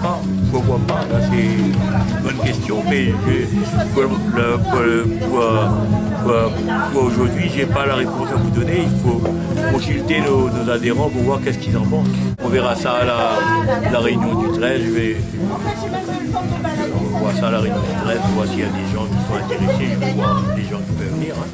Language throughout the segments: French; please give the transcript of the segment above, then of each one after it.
pas. Pourquoi pas? Là, c'est une bonne question, mais pour aujourd'hui, j'ai pas la réponse à vous donner. Il faut consulter nos adhérents pour voir qu'est-ce qu'ils en pensent. On verra ça à la réunion du 13. On voit ça à la réunion du 13, on voit s'il y a des gens qui sont intéressés, je vais voir des gens qui peuvent venir. Hein.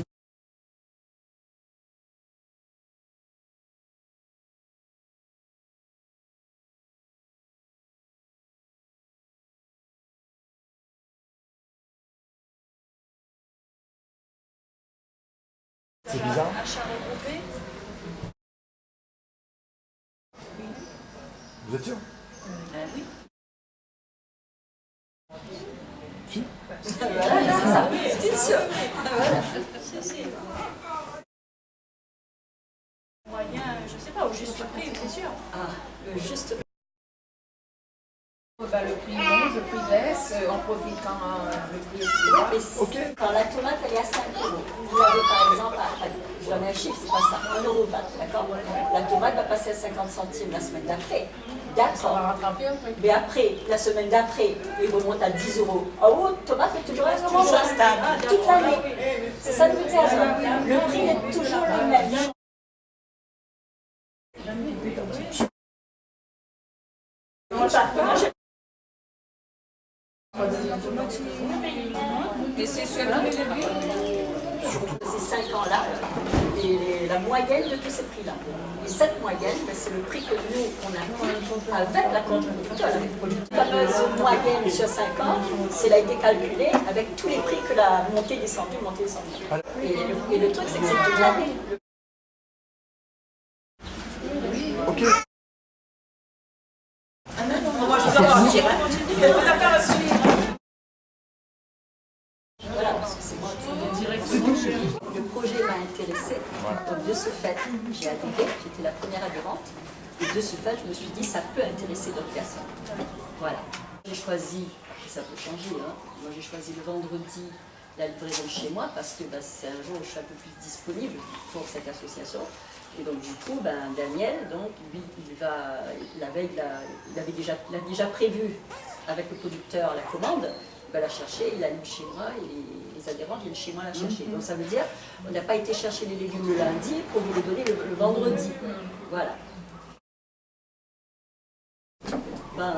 C'est bizarre. Vous êtes sûr? Oui. Si. C'est sûr. Moyen, je sais pas, au juste prix, c'est sûr. Ah, le juste prix. Le prix monte, le prix baisse, on profite quand le prix est plus bas. Okay. Quand la tomate elle est à 5 euros, vous avez par exemple, je donne un chiffre, c'est pas ça, 1,20 €, d'accord? La tomate va passer à 50 centimes la semaine d'après. Ça va rattraper un peu. Mais après, la semaine d'après, il remonte à 10 €. En haut, tomate est toujours à 1 € stable, toute l'année. C'est ça que veut dire. Le prix est toujours le même. Et c'est seulement les légumes. Ces 5 ans-là, la moyenne de tous ces prix-là. Et cette moyenne, c'est le prix que nous, on a avec la conjoncture, avec le produit. La fameuse moyenne sur 5 ans, elle a été calculée avec tous les prix que la montée descendue. Et le truc, c'est que c'est toute l'année. Ok. Voilà, parce que c'est moi qui le projet m'a intéressé. Donc de ce fait, j'ai adhéré, j'étais la première adhérente. Et de ce fait, je me suis dit, ça peut intéresser d'autres personnes. Voilà. J'ai choisi, ça peut changer, hein. Moi j'ai choisi le vendredi la livraison de chez moi parce que c'est un jour où je suis un peu plus disponible pour cette association. Et donc du coup, Daniel, donc, lui, la veille, il a déjà prévu avec le producteur la commande. Il va la chercher, il l'allume chez moi et les adhérents viennent chez moi la chercher. Donc ça veut dire qu'on n'a pas été chercher les légumes le lundi pour vous les donner le vendredi. Voilà. Moi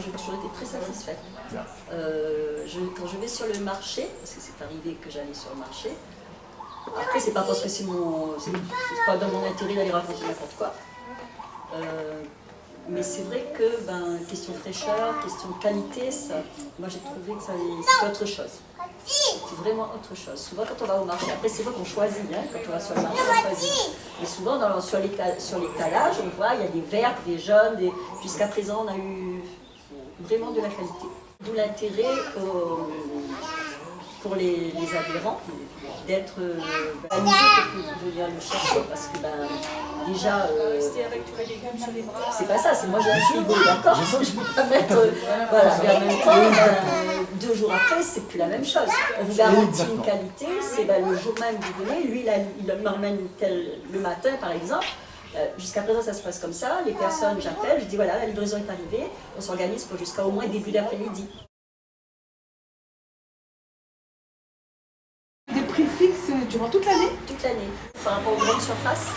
j'ai toujours été très satisfaite. Quand je vais sur le marché, parce que c'est arrivé que j'allais sur le marché, après c'est pas parce que c'est pas dans mon intérêt d'aller raconter n'importe quoi. Mais c'est vrai que, question fraîcheur, question qualité, moi j'ai trouvé que c'était autre chose. C'est vraiment autre chose. Souvent quand on va au marché, après c'est vrai qu'on choisit, hein, quand on va sur le marché on choisit. Mais souvent sur l'étalage, on voit, il y a des verts, des jaunes, jusqu'à présent on a eu vraiment de la qualité. D'où l'intérêt pour les adhérents d'être organisés pour venir le chercher parce que déjà C'était avec tous les légumes sur les bras. c'est pas ça, c'est moi j'ai un frigo, d'accord, donc je peux pas mettre voilà, mais en même temps 2 jours après c'est plus la même chose. On vous garantit une qualité, c'est le jour même que vous venez, lui il m'emmène le matin par exemple. Jusqu'à présent ça se passe comme ça, les personnes j'appelle, je dis voilà la livraison est arrivée, on s'organise pour jusqu'à au moins début d'après-midi. Prix fixe durant toute l'année? Toute l'année. Par rapport aux grandes surfaces,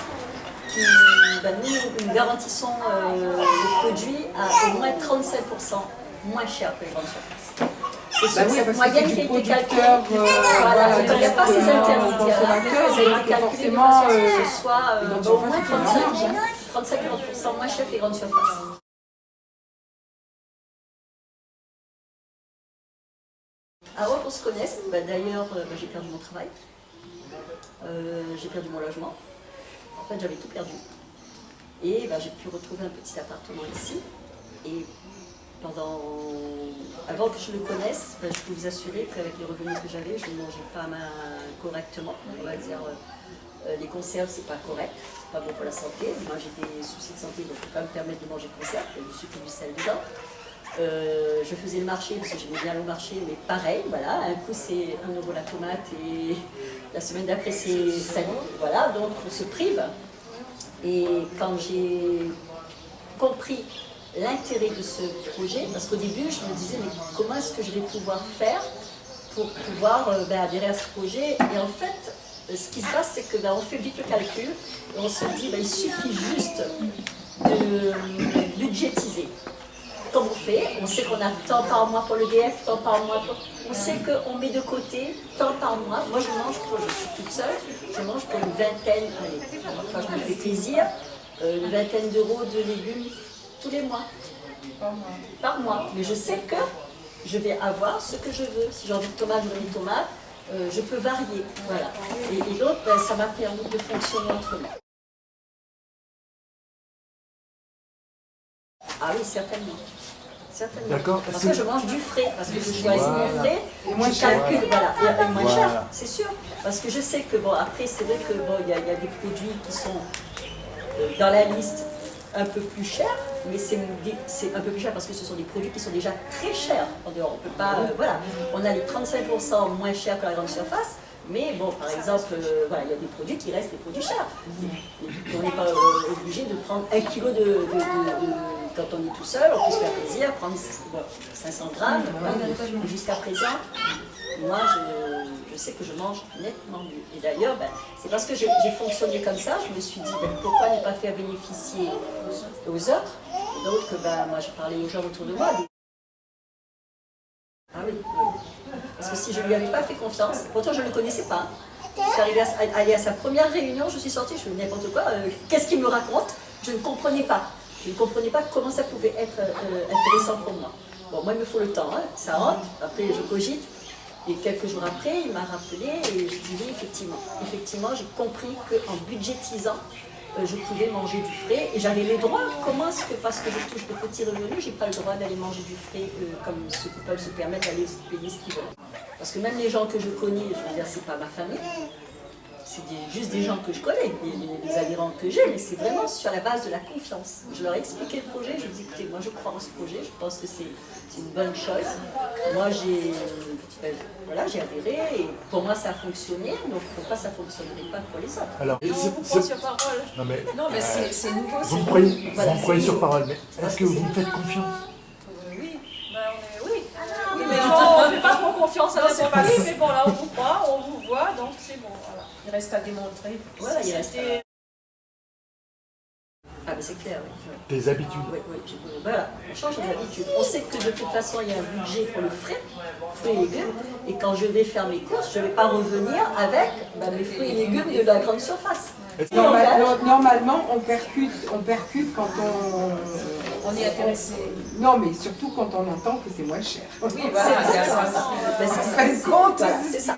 nous garantissons le produit à au moins 35% moins cher que les grandes surfaces. C'est cette moyenne qui a été calculée. Voilà, il n'y a pas ces intermédiaires. Ça a été calculé de façon à ce que ce soit au moins 35-40% moins cher que les grandes surfaces. Avant qu'on se connaisse, d'ailleurs, j'ai perdu mon travail, j'ai perdu mon logement. En fait, j'avais tout perdu. Et j'ai pu retrouver un petit appartement ici. Et avant que je le connaisse, je peux vous assurer qu'avec les revenus que j'avais, je ne mangeais pas correctement. On va dire, les conserves, c'est pas correct, c'est pas bon pour la santé. Moi, j'ai des soucis de santé, donc je ne peux pas me permettre de manger de conserve. Il y a du sucre et du sel dedans. Je faisais le marché parce que j'aimais bien le marché, mais pareil, voilà, un coup c'est 1 € la tomate et la semaine d'après c'est 5 €, voilà, donc on se prive. Et quand j'ai compris l'intérêt de ce projet, parce qu'au début, je me disais, mais comment est-ce que je vais pouvoir faire pour pouvoir adhérer à ce projet? Et en fait, ce qui se passe, c'est que on fait vite le calcul, et on se dit, il suffit juste de budgétiser. Comme on fait, on sait qu'on a tant par mois pour l'EDF, tant par mois pour... On sait qu'on met de côté tant par mois. Moi, je mange, je suis toute seule, je mange pour une vingtaine, allez, enfin je me fais plaisir, une vingtaine d'euros de légumes tous les mois. Par mois. Mais je sais que je vais avoir ce que je veux. Si j'ai envie de tomates, je veux des tomates. Je peux varier. Voilà. Et donc, ça m'a permis de fonctionner autrement. Ah oui, certainement. Certainement. D'accord. Parce que je mange du frais, parce que je choisis mon frais, je calcule, voilà, et moins cher, c'est sûr. Parce que je sais que, après, c'est vrai que il y a des produits qui sont dans la liste un peu plus chers, mais c'est un peu plus cher parce que ce sont des produits qui sont déjà très chers en dehors. On peut pas, voilà, on a les 35% moins chers que la grande surface. Mais bon, par exemple, voilà, il y a des produits qui restent des produits chers. On n'est pas obligé de prendre 1 kilo quand on est tout seul, on peut se faire plaisir, prendre 500 grammes. Jusqu'à présent, moi, je sais que je mange nettement mieux. Et d'ailleurs, c'est parce que j'ai fonctionné comme ça, je me suis dit, pourquoi ne pas faire bénéficier aux autres? Et donc, moi, je parlais aux gens autour de moi. Ah oui. Parce que si je ne lui avais pas fait confiance, pourtant je ne le connaissais pas. Je suis arrivée à aller à sa première réunion, je suis sortie, je fais n'importe quoi, qu'est-ce qu'il me raconte? Je ne comprenais pas. Je ne comprenais pas comment ça pouvait être intéressant pour moi. Bon, moi il me faut le temps, ça rentre, après je cogite. Et quelques jours après, il m'a rappelé et je dis oui, effectivement, j'ai compris qu'en budgétisant, je pouvais manger du frais et j'avais le droit. Comment est-ce que, parce que je touche de petits revenus, j'ai pas le droit d'aller manger du frais comme ceux qui peuvent se permettre d'aller payer ce qu'ils veulent? Parce que même les gens que je connais, je veux dire, c'est pas ma famille, c'est juste des gens que je connais, des adhérents que j'ai, mais c'est vraiment sur la base de la confiance. Je leur ai expliqué le projet, je dis écoutez, moi je crois en ce projet, je pense que c'est une bonne chose. Moi j'ai adhéré et pour moi ça a fonctionné, donc pourquoi ça ne fonctionnerait pas pour les autres? Alors, On vous prend sur parole. non mais c'est nouveau. vous me croyez sur parole, mais est-ce que vous me faites confiance? Oui, oui. Oui, mais on ne fait pas trop confiance à la compagnie, mais bon, là, on vous croit, on vous voit, donc c'est bon, voilà. Il reste à démontrer. Voilà, il reste. C'était- Ah mais c'est clair, oui. Des habitudes. Oui, voilà, on change les habitudes. On sait que de toute façon, il y a un budget pour le frais, fruits et légumes, et quand je vais faire mes courses, je ne vais pas revenir avec mes fruits et légumes de la grande surface. Normalement, on percute quand On est intéressé. Non, mais surtout quand on entend que c'est moins cher. Oui, voilà, c'est ça. Ben, c'est On ça. se rend compte. Voilà, c'est ça.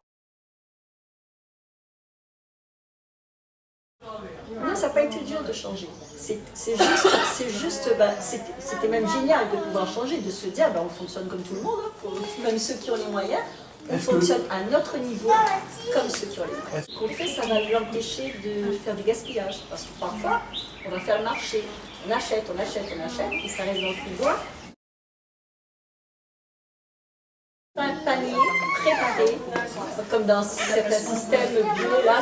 Non, ça n'a pas été dur de changer. C'était même génial de pouvoir changer, de se dire, on fonctionne comme tout le monde, même ceux qui ont les moyens, on fonctionne à notre niveau, comme ceux qui ont les moyens. Ce qu'on fait, ça va l'empêcher de faire du gaspillage, parce que parfois, on va faire le marché, on achète, et ça reste dans le frigo. Un panier préparé, comme dans certains systèmes bio, là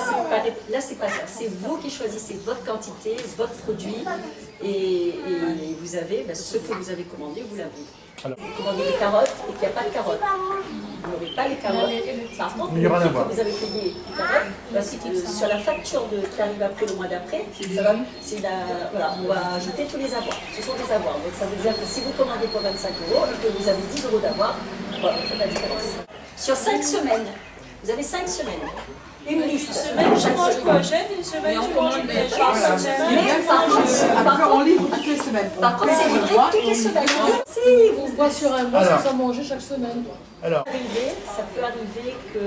c'est pas ça. C'est vous qui choisissez votre quantité, votre produit, et vous avez ce que vous avez commandé, vous l'avez. Vous commandez des carottes et qu'il n'y a pas de carottes. Vous n'aurez pas les carottes. Par contre, Mais il y aura le rien à prix voir. que vous avez payé les carottes, sur la facture qui arrive après le mois d'après, voilà, on va ajouter tous les avoirs. Ce sont des avoirs. Donc ça veut dire que si vous commandez pour 25 € et que vous avez 10 € d'avoir, voilà, on fait la différence. Sur 5 semaines, vous avez 5 semaines. Une liste. Une semaine, je mange cochette, une semaine, je mange des choses. Mais Après, on livre toutes les semaines. par contre, c'est livré toutes les semaines. Si vous Moi, sur un mois, Alors. c'est à manger chaque semaine. Alors, ça peut arriver que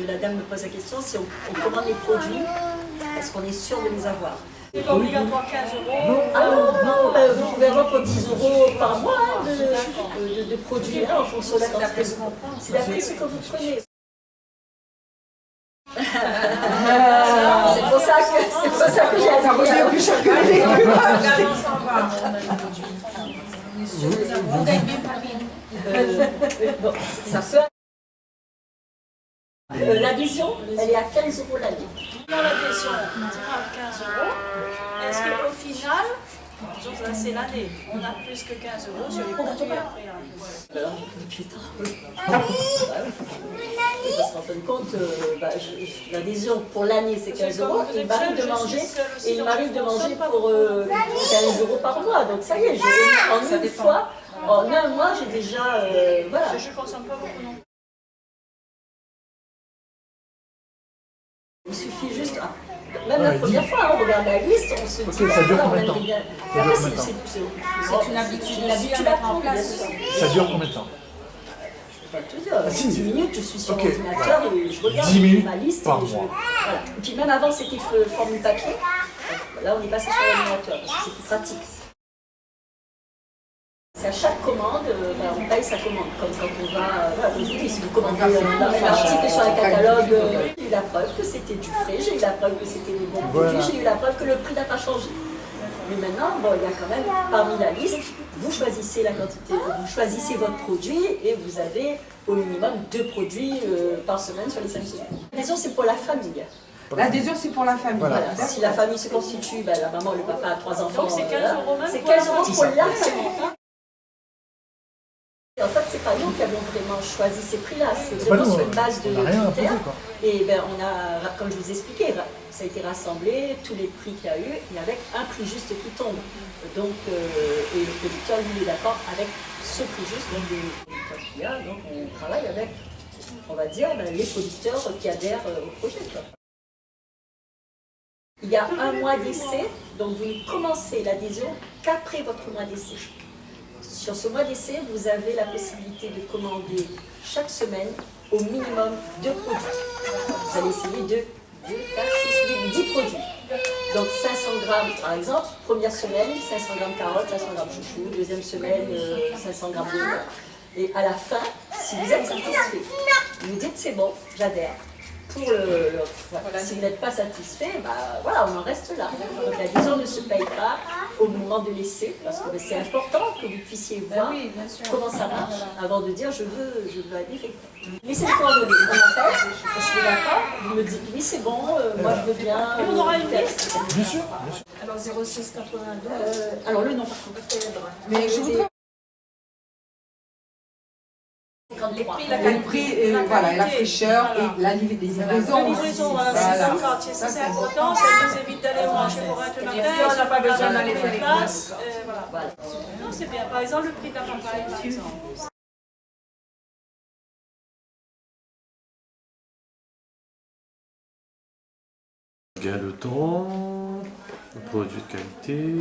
la dame me pose la question si on commande les produits, est-ce qu'on est sûr de les avoir? C'est pas obligatoire 15 €. Ah non, vous pouvez avoir pour 10 € par mois de produits en fonction de la quantité. C'est d'après ce que vous prenez. C'est pour ça que j'ai Ça revient appris. plus cher que les légumes. Bon, ça peut. La vision, elle est à 15 € l'année. Dans la question, on dira 15 €. Est-ce qu'au final, Donc là, c'est l'année. On a plus que 15 euros sur les produits après. Alors, depuis le temps. Parce qu'en fin de compte, l'adhésion pour l'année c'est 15 euros. Et il m'arrive de manger, pour 15 euros par mois. Donc ça y est, en une fois, en un mois, j'ai déjà. Voilà. Je ne consomme pas beaucoup non plus. Il suffit juste. Même la première fois, on regarde la liste, on se dit. ça dure voilà, combien de on temps? aimerait bien. Ça dure Après, combien de temps? c'est une habitude aussi à mettre en place. Ça dure combien de temps? Je peux pas te dire, 10 minutes, je suis sur Ok. l'ordinateur et je regarde 10 minutes ma liste. par Et mois. voilà. Et puis même avant, c'était formule papier. Là, on est passé sur l'ordinateur parce que c'est plus pratique. C'est à chaque commande, on paye sa commande. Comme quand on va, voilà, comme je vous dis, si vous commandez un article sur un catalogue, j'ai eu la preuve que c'était du frais, j'ai eu la preuve que c'était des bons produits, j'ai eu la preuve que le prix n'a pas changé. Mais maintenant, il y a quand même, parmi la liste, vous choisissez la quantité, vous choisissez votre produit et vous avez au minimum 2 produits par semaine sur les 5 semaines. L'adhésion, c'est pour la famille. L'adhésion, c'est pour la famille. Voilà. D'accord. Si la famille se constitue, la maman, le papa a 3 enfants. Donc c'est 15 euros même C'est pour la 15 euros famille. pour la famille. En fait, c'est pas nous qui avons vraiment choisi ces prix-là, c'est C'est pas vraiment nous, sur une base de on n'a rien critères. imposé, quoi. Et on a, comme je vous expliquais, ça a été rassemblé, tous les prix qu'il y a eu, et avec un prix juste qui tombe. Donc, et le producteur, lui, est d'accord avec ce prix juste, donc le producteur qu'il y a. Donc, on travaille avec, on va dire, les producteurs qui adhèrent au projet, quoi. Il y a un mois d'essai, donc vous ne commencez l'adhésion qu'après votre mois d'essai. Sur ce mois d'essai, vous avez la possibilité de commander chaque semaine au minimum 2 produits. Vous allez essayer de 2, 4, 6, 8, 10 produits. Donc 500 grammes par exemple, première semaine, 500 grammes carottes, 500 grammes chouchou, deuxième semaine, 500 grammes d'oignons. Et à la fin, si vous êtes satisfait, vous dites c'est bon, j'adhère. Pour voilà. Si vous n'êtes pas satisfait, voilà, on en reste là. Donc l'adhésion ne se paye pas au moment de l'essai, parce que c'est important que vous puissiez voir comment ça marche avant de dire je veux adhérer. Laissez le coordonnées, on appelle, on se met d'accord, vous me dites oui c'est bon, moi je veux bien. Et on aura une liste. Bien sûr. Alors 06 92. Alors le nom par contre. Mais je voudrais. Les prix, Le prix, voilà, la fraîcheur et la livraison. La livraison, voilà, c'est Voilà. le quartier, ça c'est important, ça nous évite d'aller au marché pour être le matin. on n'a pas besoin d'aller faire les courses. Voilà. Voilà. Non, c'est bien. Par exemple, le prix de la campagne, par exemple. Gain de temps, produit de qualité.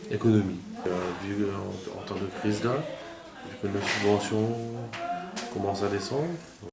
Économie. Vu en temps de crise là, vu que les subventions commencent à descendre.